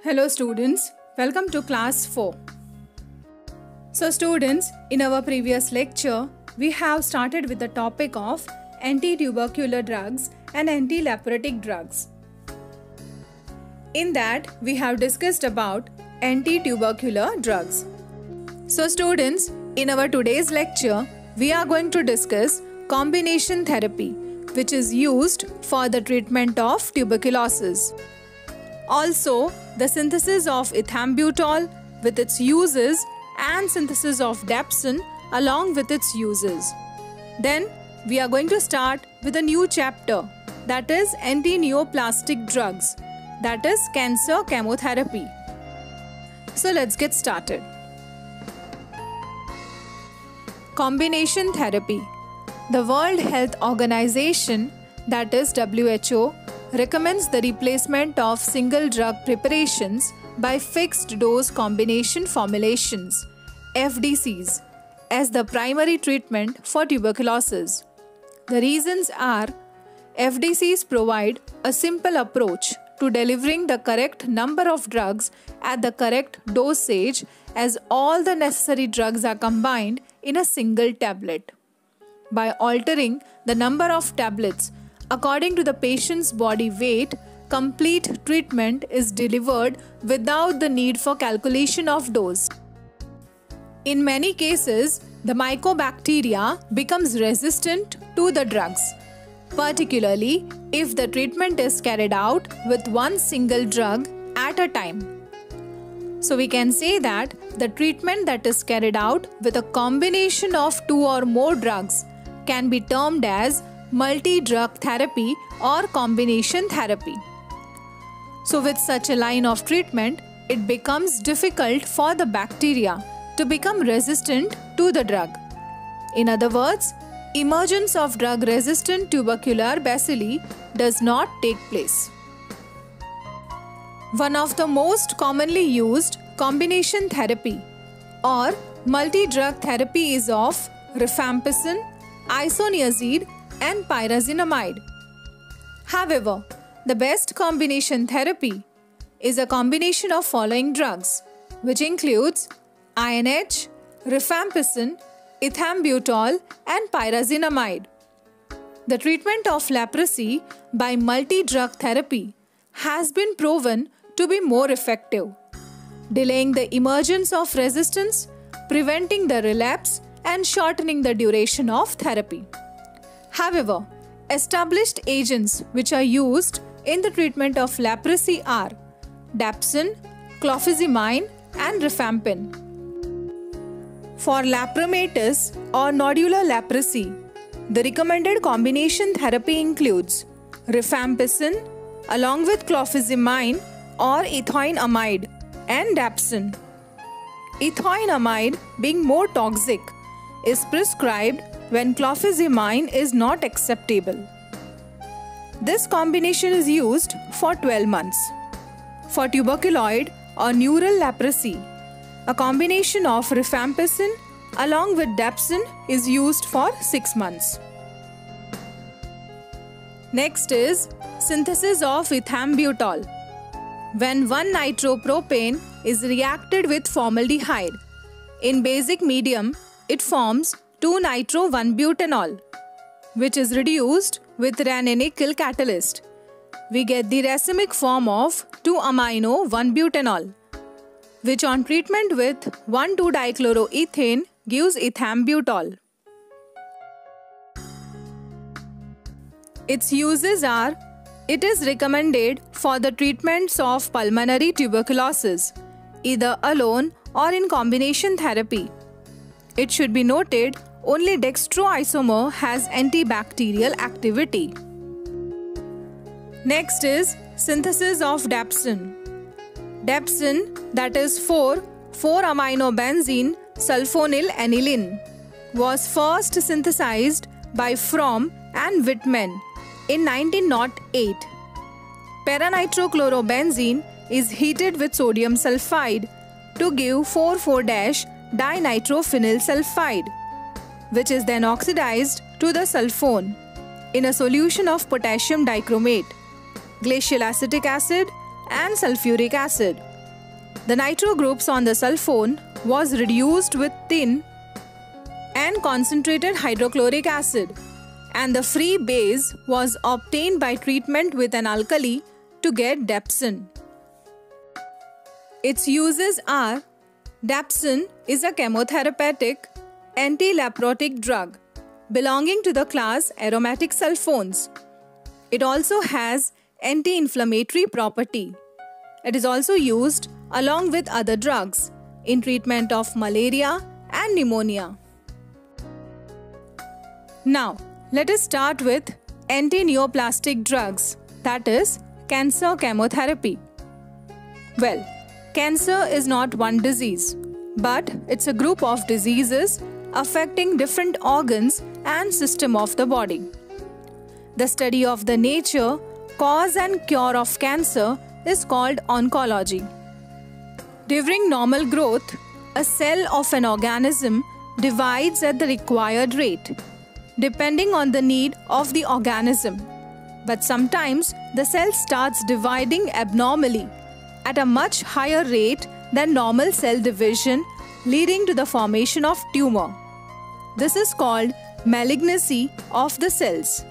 Hello students, welcome to class 4. So students, in our previous lecture, we have started with the topic of anti-tubercular drugs and anti-leprotic drugs. In that, we have discussed about anti-tubercular drugs. So students, in our today's lecture, we are going to discuss combination therapy, which is used for the treatment of tuberculosis. Also, the synthesis of ethambutol with its uses and synthesis of dapsone along with its uses. Then, we are going to start with a new chapter, that is anti-neoplastic drugs, that is cancer chemotherapy. So let's get started. Combination therapy. The World Health Organization, that is WHO, recommends the replacement of single drug preparations by fixed dose combination formulations, FDCs, as the primary treatment for tuberculosis. The reasons are: FDCs provide a simple approach to delivering the correct number of drugs at the correct dosage, as all the necessary drugs are combined in a single tablet. By altering the number of tablets according to the patient's body weight, complete treatment is delivered without the need for calculation of dose. In many cases, the mycobacteria becomes resistant to the drugs, particularly if the treatment is carried out with one single drug at a time. So we can say that the treatment that is carried out with a combination of two or more drugs can be termed as multi-drug therapy or combination therapy. So with such a line of treatment, it becomes difficult for the bacteria to become resistant to the drug. In other words, emergence of drug-resistant tubercular bacilli does not take place. One of the most commonly used combination therapy or multi-drug therapy is of rifampicin, isoniazid and pyrazinamide. However, the best combination therapy is a combination of following drugs, which includes INH, rifampicin, ethambutol and pyrazinamide. The treatment of leprosy by multi-drug therapy has been proven to be more effective, delaying the emergence of resistance, preventing the relapse and shortening the duration of therapy. However, established agents which are used in the treatment of leprosy are dapsone, clofazimine and rifampin. For lepromatous or nodular leprosy, the recommended combination therapy includes rifampicin along with clofazimine or ethoinamide and dapsone. Ethoinamide, being more toxic, is prescribed when clofazimine is not acceptable. This combination is used for 12 months. For tuberculoid or neural leprosy, a combination of rifampicin along with dapsone is used for 6 months. Next is synthesis of ethambutol. When 1-nitropropane is reacted with formaldehyde, in basic medium it forms 2-nitro-1-butanol, which is reduced with ranenical catalyst. We get the racemic form of 2-amino-1-butanol, which on treatment with 1,2-dichloroethane gives ethambutol. Its uses are: it is recommended for the treatments of pulmonary tuberculosis, either alone or in combination therapy. It should be noted only dextroisomer has antibacterial activity. Next is synthesis of dapsone. Dapsone, that is 4,4-aminobenzene sulfonyl aniline, was first synthesized by Fromm and Whitman in 1908. Paranitrochlorobenzene is heated with sodium sulfide to give 4,4-dinitrophenyl sulfide, which is then oxidized to the sulfone in a solution of potassium dichromate, glacial acetic acid and sulfuric acid The nitro groups on the sulfone was reduced with tin and concentrated hydrochloric acid, and the free base was obtained by treatment with an alkali to get dapsone. Its uses are: dapsone is a chemotherapeutic anti-leprotic drug belonging to the class aromatic sulfones. It also has anti-inflammatory property. It is also used along with other drugs in treatment of malaria and pneumonia. Now, let us start with anti-neoplastic drugs, that is, cancer chemotherapy. Well, cancer is not one disease, but it's a group of diseases affecting different organs and system of the body. The study of the nature, cause and cure of cancer is called oncology. During normal growth, a cell of an organism divides at the required rate, depending on the need of the organism. But sometimes the cell starts dividing abnormally at a much higher rate than normal cell division, leading to the formation of tumor. This is called malignancy of the cells.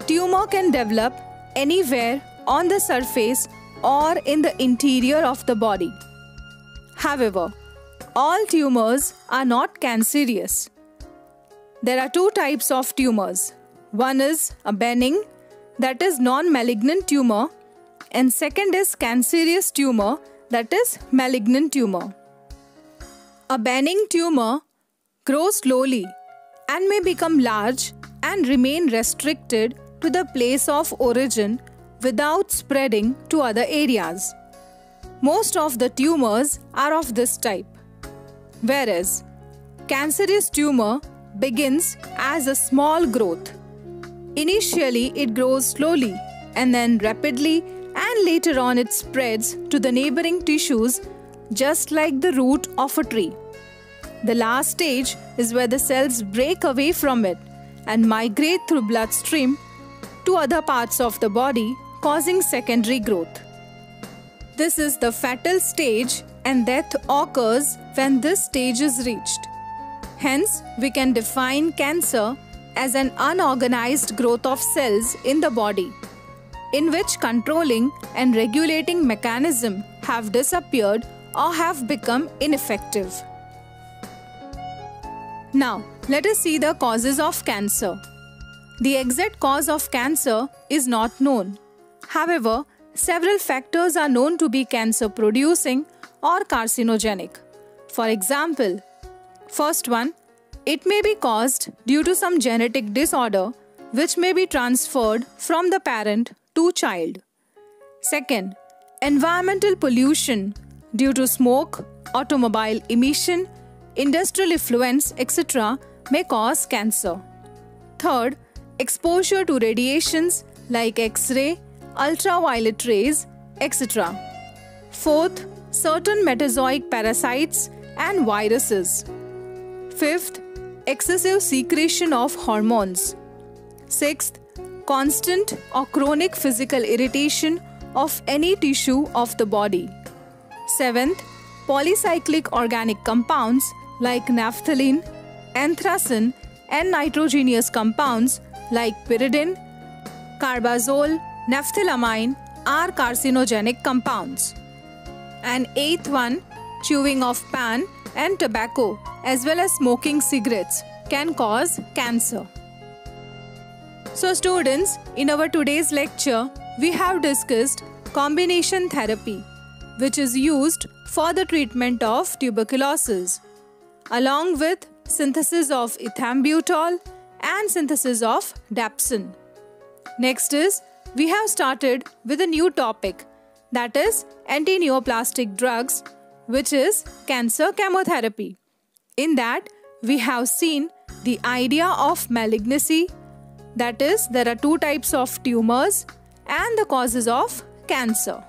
Tumor can develop anywhere on the surface or in the interior of the body. However, all tumors are not cancerous. There are two types of tumors. One is a benign, that is non-malignant tumor, and second is cancerous tumor, that is malignant tumor. A benign tumor grows slowly and may become large and remain restricted to the place of origin without spreading to other areas. Most of the tumors are of this type, whereas cancerous tumor begins as a small growth. Initially, it grows slowly and then rapidly, and later on it spreads to the neighboring tissues just like the root of a tree. The last stage is where the cells break away from it and migrate through bloodstream to other parts of the body, causing secondary growth. This is the fatal stage, and death occurs when this stage is reached. Hence, we can define cancer as an unorganized growth of cells in the body, in which controlling and regulating mechanisms have disappeared or have become ineffective. Now, let us see the causes of cancer. The exact cause of cancer is not known. However, several factors are known to be cancer-producing or carcinogenic. For example, first one, it may be caused due to some genetic disorder which may be transferred from the parent to child. Second, environmental pollution due to smoke, automobile emission, industrial effluents, etc. may cause cancer. Third, exposure to radiations like X-ray, ultraviolet rays, etc. Fourth, certain metazoic parasites and viruses. Fifth, excessive secretion of hormones. Sixth, constant or chronic physical irritation of any tissue of the body. Seventh, polycyclic organic compounds like naphthalene, anthracene, and nitrogenous compounds like pyridine, carbazole, naphthylamine are carcinogenic compounds. And eighth one, chewing of pan and tobacco as well as smoking cigarettes can cause cancer. So students, in our today's lecture, we have discussed combination therapy, which is used for the treatment of tuberculosis, along with synthesis of ethambutol and synthesis of dapsone. Next is, we have started with a new topic, that is anti-neoplastic drugs, which is cancer chemotherapy. In that, we have seen the idea of malignancy, that is, there are two types of tumors, and the causes of cancer.